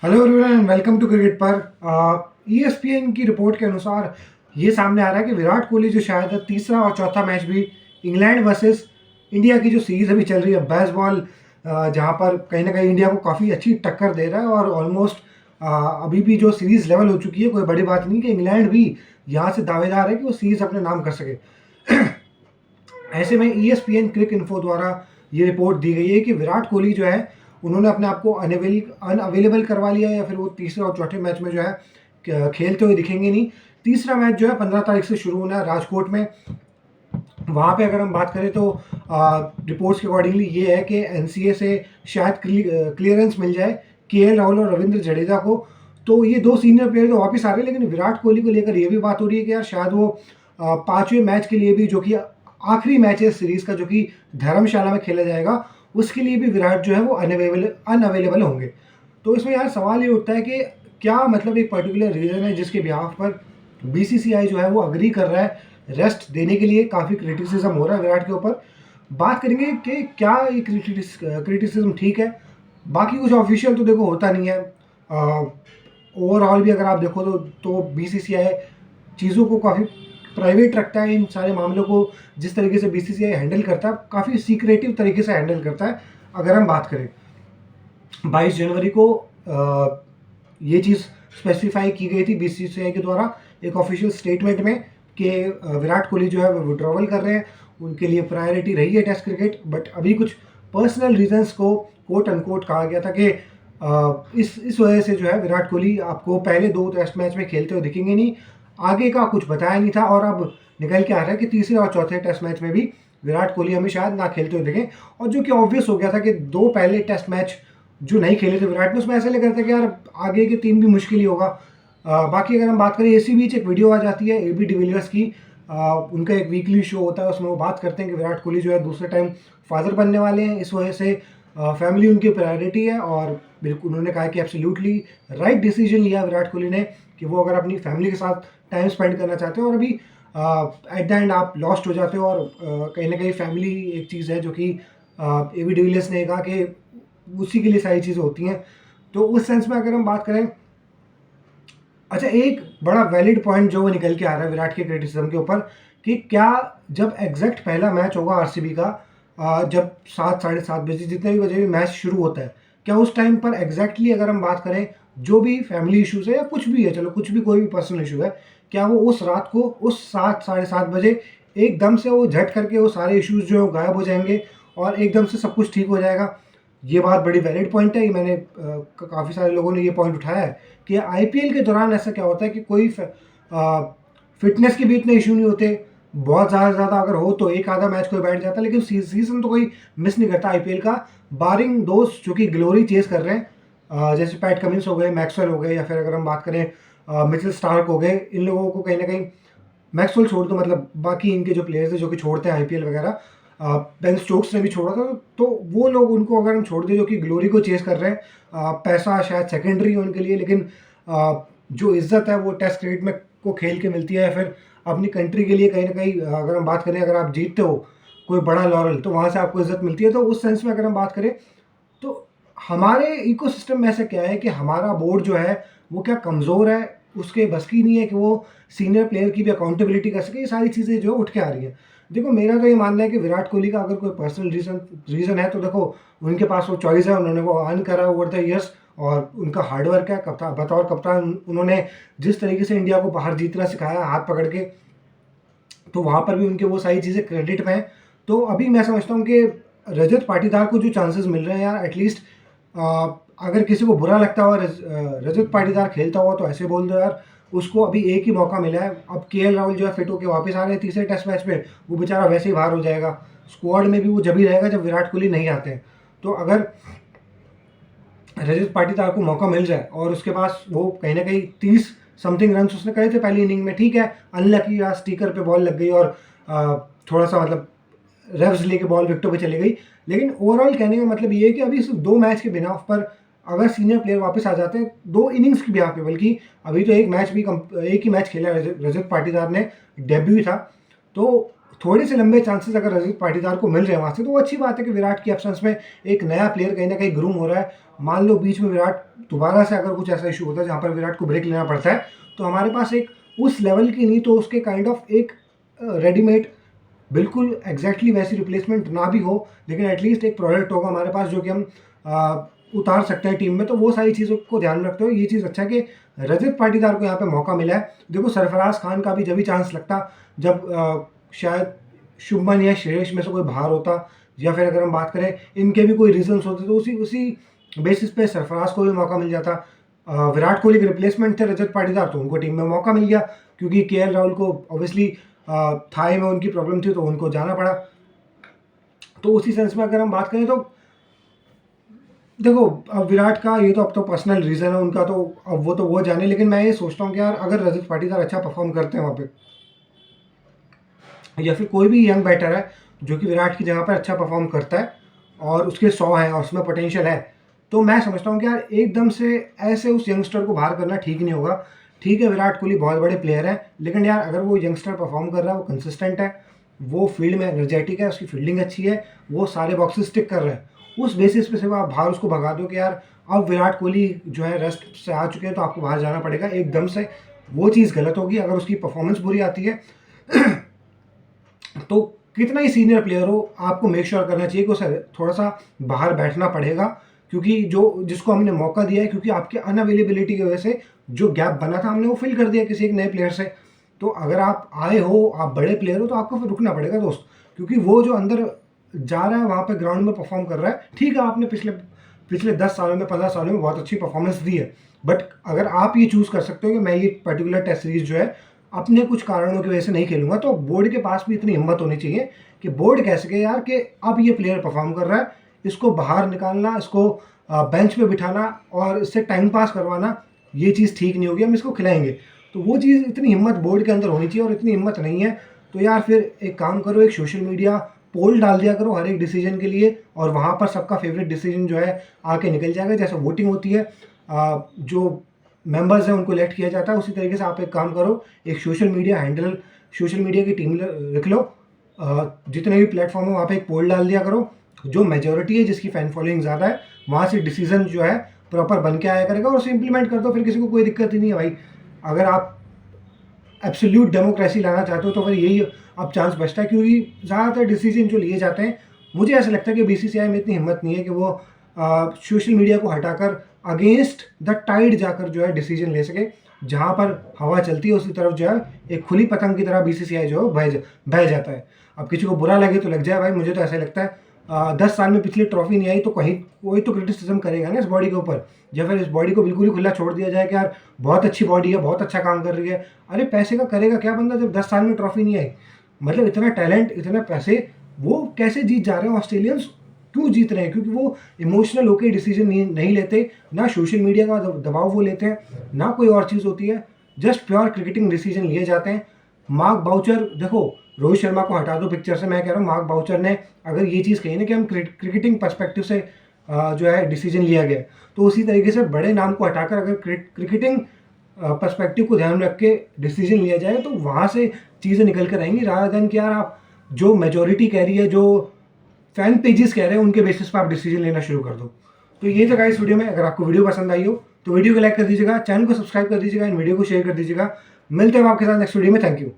Hello everyone, welcome to cricket पर। ESPN की report के अनुसार ये सामने आ रहा है कि विराट कोहली जो शायद तीसरा और चौथा मैच भी इंग्लैंड वर्सेस इंडिया की जो सीरीज अभी चल रही है बेसबॉल, जहां पर कहीं ना कहीं इंडिया को काफ़ी अच्छी टक्कर दे रहा है और ऑलमोस्ट अभी भी जो सीरीज लेवल हो चुकी है, कोई बड़ी बात नहीं कि इंग्लैंड भी यहाँ से दावेदार है कि वो सीरीज अपने नाम कर सके। ऐसे में ईएसपीएन क्रिक इन्फो द्वारा ये रिपोर्ट दी गई है कि विराट कोहली जो है उन्होंने अपने आप को अनअवेलेबल करवा लिया, या फिर वो तीसरे और चौथे मैच में जो है खेलते हुए दिखेंगे नहीं। तीसरा मैच जो है 15 तारीख से शुरू होना है राजकोट में। वहाँ पे अगर हम बात करें तो रिपोर्ट्स के अकॉर्डिंगली ये है कि एनसीए से शायद क्लियरेंस मिल जाए केएल राहुल और रविंद्र जडेजा को। तो ये दो सीनियर प्लेयर तो वापस आ रहे हैं, लेकिन विराट कोहली को लेकर ये भी बात हो रही है कि यार शायद वो पांचवें मैच के लिए भी, जो कि आखिरी मैच है सीरीज का, जो कि धर्मशाला में खेला जाएगा, उसके लिए भी विराट जो है वो अनअवेलेबल होंगे। तो इसमें यार सवाल ये उठता है कि क्या मतलब एक पर्टिकुलर रीज़न है जिसके बिहाफ पर बीसीसीआई जो है वो अग्री कर रहा है रेस्ट देने के लिए। काफ़ी क्रिटिसिज्म हो रहा है विराट के ऊपर। बात करेंगे कि क्या ये क्रिटिसिज्म ठीक है। बाकी कुछ ऑफिशियल तो देखो होता नहीं है। ओवरऑल भी अगर आप देखो तो बीसीसीआई चीज़ों को काफ़ी प्राइवेट रखता है। इन सारे मामलों को जिस तरीके से बीसीसीआई हैंडल करता है, काफ़ी सीक्रेटिव तरीके से हैंडल करता है। अगर हम बात करें 22 जनवरी को ये चीज़ स्पेसिफाई की गई थी बीसीसीआई के द्वारा एक ऑफिशियल स्टेटमेंट में कि विराट कोहली जो है वो विड्रॉवल कर रहे हैं, उनके लिए प्रायोरिटी रही है टेस्ट क्रिकेट। बट अभी कुछ पर्सनल रीजंस को कोट अनकोट कहा गया था कि इस वजह से जो है विराट कोहली आपको पहले दो टेस्ट मैच में खेलते हुए दिखेंगे नहीं। आगे का कुछ बताया नहीं था और अब निकल के आ रहा है कि तीसरे और चौथे टेस्ट मैच में भी विराट कोहली हमें शायद ना खेलते हुए दिखें। और जो कि ऑब्वियस हो गया था कि दो पहले टेस्ट मैच जो नहीं खेले थे विराट ने, उसमें ऐसा लग रहा था कि यार आगे के तीन भी मुश्किल ही होगा। बाकी अगर हम बात करें, इसी बीच एक वीडियो आ जाती है एबी डिविलियर्स की। उनका एक वीकली शो होता है, उसमें वो बात करते हैं कि विराट कोहली जो है दूसरे टाइम फादर बनने वाले हैं, इस वजह से फैमिली उनकी प्रायोरिटी है। और बिल्कुल उन्होंने कहा कि एब्सोल्युटली राइट डिसीजन लिया विराट कोहली ने कि वो अगर अपनी फैमिली के साथ टाइम स्पेंड करना चाहते हो, और अभी एट द एंड आप लॉस्ट हो जाते हो। और कहीं ना कहीं फैमिली एक चीज़ है जो कि एबी डिविलियर्स ने कहा कि उसी के लिए सारी चीज़ें होती हैं। तो उस सेंस में अगर हम बात करें, अच्छा एक बड़ा वैलिड पॉइंट जो वो निकल के आ रहा है विराट के क्रिटिसिज्म के ऊपर कि क्या जब एग्जैक्ट पहला मैच होगा आरसीबी का, जब 7 साढ़े 7 बजे जितने भी बजे भी मैच शुरू होता है, क्या उस टाइम पर एग्जैक्टली अगर हम बात करें जो भी फैमिली इश्यूज है या कुछ भी है, चलो कुछ भी कोई भी पर्सनल इशू है, क्या वो उस रात को उस 7 साढ़े 7 बजे एकदम से वो झट करके वो सारे इश्यूज जो है वो गायब हो जाएंगे और एकदम से सब कुछ ठीक हो जाएगा? ये बात बड़ी वैलिड पॉइंट है। ये मैंने काफ़ी सारे लोगों ने ये पॉइंट उठाया है कि आईपीएल के दौरान ऐसा क्या होता है कि कोई फिटनेस के भी इतने इशू नहीं होते। बहुत ज़्यादा से ज़्यादा अगर हो तो एक आधा मैच कोई बैठ जाता है, लेकिन सीजन तो कोई मिस नहीं करता आईपीएल का, बारिंग दोस्त जो कि ग्लोरी चेस कर रहे हैं, जैसे पैट कमिंस हो गए, मैक्सवेल हो गए, या फिर अगर हम बात करें मिचेल स्टार्क हो गए। इन लोगों को कहीं ना कहीं, मैक्सवेल छोड़ दो, मतलब बाकी इनके जो प्लेयर्स हैं जो कि छोड़ते हैं आईपीएल वगैरह, बेन स्टोक्स ने भी छोड़ा था, तो वो लोग उनको अगर हम छोड़ दें जो कि ग्लोरी को चेस कर रहे हैं, पैसा शायद सेकेंडरी है उनके लिए, लेकिन जो इज्जत है वो टेस्ट क्रिकेट में को खेल के मिलती है, या फिर अपनी कंट्री के लिए कहीं ना कहीं अगर हम बात करें, अगर आप जीतते हो कोई बड़ा लॉरल तो वहाँ से आपको इज्जत मिलती है। तो उस सेंस में अगर हम बात करें तो हमारे इकोसिस्टम में ऐसा क्या है कि हमारा बोर्ड जो है वो क्या कमज़ोर है, उसके बस की नहीं है कि वो सीनियर प्लेयर की भी अकाउंटेबिलिटी कर सके। ये सारी चीज़ें जो उठ के आ रही है। देखो मेरा तो ये मानना है कि विराट कोहली का अगर कोई पर्सनल रीज़न है तो देखो उनके पास वो चॉइस है, उन्होंने वो अर्न करा ओवर द ईयर्स और उनका हार्डवर्क है। कप्तान बतौर कप्तान उन्होंने जिस तरीके से इंडिया को बाहर जीतना सिखाया हाथ पकड़ के, तो वहाँ पर भी उनके वो सारी चीज़ें क्रेडिट में हैं। तो अभी मैं समझता हूँ कि रजत पाटीदार को जो चांसेस मिल रहे हैं यार, एटलीस्ट अगर किसी को बुरा लगता हुआ रजत पाटीदार खेलता हुआ तो ऐसे बोल दो यार, उसको अभी एक ही मौका मिला है। अब केएल राहुल जो है फिट होकर वापस आ रहे हैं तीसरे टेस्ट मैच में, वो बेचारा वैसे ही बाहर हो जाएगा। स्क्वाड में भी वो जब ही रहेगा जब विराट कोहली नहीं आते हैं। तो अगर रजत पाटीदार को मौका मिल जाए और उसके पास वो कहीं ना कहीं 30 समथिंग रन उसने करे थे पहली इनिंग में, ठीक है अनलकी या स्टिकर पे बॉल लग गई और थोड़ा सा मतलब रेव्स लेके बॉल विकेटों पे चली गई, लेकिन ओवरऑल कहने का मतलब ये है कि अभी सिर्फ दो मैच के बिना पर अगर सीनियर प्लेयर वापस आ जाते हैं दो इनिंग्स की बिहाफ पे, बल्कि अभी तो एक ही मैच खेला रजत पाटीदार ने, डेब्यू था, तो थोड़े से लंबे चांसेस अगर रजत पाटीदार को मिल रहे हैं वहाँ से, तो वो अच्छी बात है कि विराट की एब्सेंस में एक नया प्लेयर कहीं ना कहीं ग्रूम हो रहा है। मान लो बीच में विराट दोबारा से अगर कुछ ऐसा इशू होता है जहाँ पर विराट को ब्रेक लेना पड़ता है, तो हमारे पास एक उस लेवल की नहीं तो उसके काइंड ऑफ एक रेडीमेड, बिल्कुल एग्जैक्टली वैसी रिप्लेसमेंट ना भी हो, लेकिन एटलीस्ट एक प्रोडक्ट होगा हमारे पास जो कि हम उतार सकते हैं टीम में। तो वो सारी चीज़ों को ध्यान में रखते हुए ये चीज़ अच्छा है कि रजत पाटीदार को यहाँ पे मौका मिला है। देखो सरफराज खान का भी जब भी चांस लगता जब शायद शुभमन या श्रेयस में से कोई बाहर होता, या फिर अगर हम बात करें इनके भी कोई रीजंस होते, तो उसी उसी बेसिस पे सरफराज को भी मौका मिल जाता। विराट कोहली के रिप्लेसमेंट थे रजत पाटीदार, तो उनको टीम में मौका मिल गया, क्योंकि केएल राहुल को ऑब्वियसली थाई में उनकी प्रॉब्लम थी तो उनको जाना पड़ा। तो उसी सेंस में अगर हम बात करें तो देखो अब विराट का ये तो अब तो पर्सनल रीज़न है उनका, तो अब वो जाने, लेकिन मैं ये सोचता हूँ कि यार अगर रजत पाटीदार अच्छा परफॉर्म करते हैं वहाँ पे, या फिर कोई भी यंग बैटर है जो कि विराट की जगह पर अच्छा परफॉर्म करता है और उसके 100 हैं और उसमें पोटेंशियल है, तो मैं समझता हूँ कि यार एकदम से ऐसे उस यंगस्टर को बाहर करना ठीक नहीं होगा। ठीक है विराट कोहली बहुत बड़े प्लेयर हैं, लेकिन यार अगर वो यंगस्टर परफॉर्म कर रहा है, वो कंसिस्टेंट है, वो फील्ड में एनर्जेटिक है, उसकी फील्डिंग अच्छी है, वो सारे बॉक्सेस टिक कर रहे हैं, उस बेसिस पे सिर्फ आप बाहर उसको भगा दो कि यार अब विराट कोहली जो है रेस्ट से आ चुके हैं तो आपको बाहर जाना पड़ेगा एकदम से, वो चीज़ गलत होगी। अगर उसकी परफॉर्मेंस बुरी आती है तो कितना ही सीनियर प्लेयर हो, आपको मेक श्योर करना चाहिए कि उसे थोड़ा सा बाहर बैठना पड़ेगा, क्योंकि जो जिसको हमने मौका दिया है, क्योंकि आपके अनअवेलेबिलिटी की वजह से जो गैप बना था हमने वो फिल कर दिया किसी एक नए प्लेयर से। तो अगर आप आए हो, आप बड़े प्लेयर हो, तो आपको फिर रुकना पड़ेगा दोस्त, क्योंकि वो जो अंदर जा रहा है वहाँ पे ग्राउंड में परफॉर्म कर रहा है। ठीक है आपने पिछले पिछले 10 सालों में 15 सालों में बहुत अच्छी परफॉर्मेंस दी है, बट अगर आप ये चूज़ कर सकते हो कि मैं ये पर्टिकुलर टेस्ट सीरीज जो है अपने कुछ कारणों की वजह से नहीं खेलूंगा, तो बोर्ड के पास भी इतनी हिम्मत होनी चाहिए कि बोर्ड कह सके यार कि अब ये प्लेयर परफॉर्म कर रहा है, इसको बाहर निकालना, इसको बेंच पे बिठाना और इससे टाइम पास करवाना, ये चीज़ ठीक नहीं होगी, हम इसको खिलाएंगे। तो वो चीज़ इतनी हिम्मत बोर्ड के अंदर होनी चाहिए, और इतनी हिम्मत नहीं है। तो यार फिर एक काम करो, एक सोशल मीडिया पोल डाल दिया करो हर एक डिसीजन के लिए, और वहाँ पर सबका फेवरेट डिसीजन जो है आके निकल जाएगा। जैसे वोटिंग होती है, जो मेंबर्स हैं उनको इलेक्ट किया जाता है, उसी तरीके से आप एक काम करो, एक social media handle, social media की टीम रख लो, जितने भी प्लेटफॉर्म है वहाँ पे एक पोल डाल दिया करो, जो मेजोरिटी है जिसकी फैन फॉलोइंग ज़्यादा है वहाँ से डिसीजन जो है प्रॉपर बन के आया करेगा, और उसे इंप्लीमेंट कर दो, फिर किसी को कोई दिक्कत ही नहीं है भाई। अगर आप एब्सोल्यूट डेमोक्रेसी लाना चाहते हो तो फिर यही अब चांस बचता है, क्योंकि ज़्यादातर डिसीजन जो लिए जाते हैं, मुझे ऐसा लगता है कि बीसीसीआई में इतनी हिम्मत नहीं है कि वो सोशल मीडिया को हटाकर अगेंस्ट द टाइड जाकर जो है डिसीजन ले सके। जहाँ पर हवा चलती है उसी तरफ जो है एक खुली पतंग की तरह बीसीसीआई जो है बह जाता है। अब किसी को बुरा लगे तो लग जाए भाई, मुझे तो ऐसा लगता है 10 साल में पिछली ट्रॉफी नहीं आई तो कहीं कोई तो क्रिटिसिज्म करेगा ना इस बॉडी के ऊपर, या फिर इस बॉडी को बिल्कुल ही खुला छोड़ दिया जाए कि यार बहुत अच्छी बॉडी है, बहुत अच्छा काम कर रही है। अरे पैसे का करेगा क्या बंदा जब 10 साल में ट्रॉफी नहीं आई? मतलब इतना टैलेंट, इतने पैसे, वो कैसे जीत जा रहे हैं ऑस्ट्रेलियंस? क्यों जीत रहे हैं? क्योंकि वो इमोशनल होकर डिसीजन नहीं लेते, ना सोशल मीडिया का दबाव वो लेते हैं, ना कोई और चीज़ होती है, जस्ट प्योर क्रिकेटिंग डिसीजन लिए जाते हैं। मार्क बाउचर, देखो रोहित शर्मा को हटा दो पिक्चर से, मैं कह रहा हूँ मार्क बाउचर ने अगर ये चीज़ कही ना कि हम क्रिकेटिंग पर्सपेक्टिव से जो है डिसीजन लिया गया, तो उसी तरीके से बड़े नाम को हटाकर अगर क्रिकेटिंग पर्सपेक्टिव को ध्यान में रख के डिसीजन लिया जाए तो वहाँ से चीज़ें निकल कर आएंगी, रादर देन कि यार आप जो मेजोरिटी कह रही है, जो फैन पेजेस कह रहे हैं, उनके बेसिस पर आप डिसीजन लेना शुरू कर दो। तो ये था गाइस वीडियो में। अगर आपको वीडियो पसंद आई हो तो वीडियो को लाइक कर दीजिएगा, चैनल को सब्सक्राइब कर दीजिएगा, इन वीडियो को शेयर कर दीजिएगा। मिलते हैं आपके साथ नेक्स्ट वीडियो में। Thank you.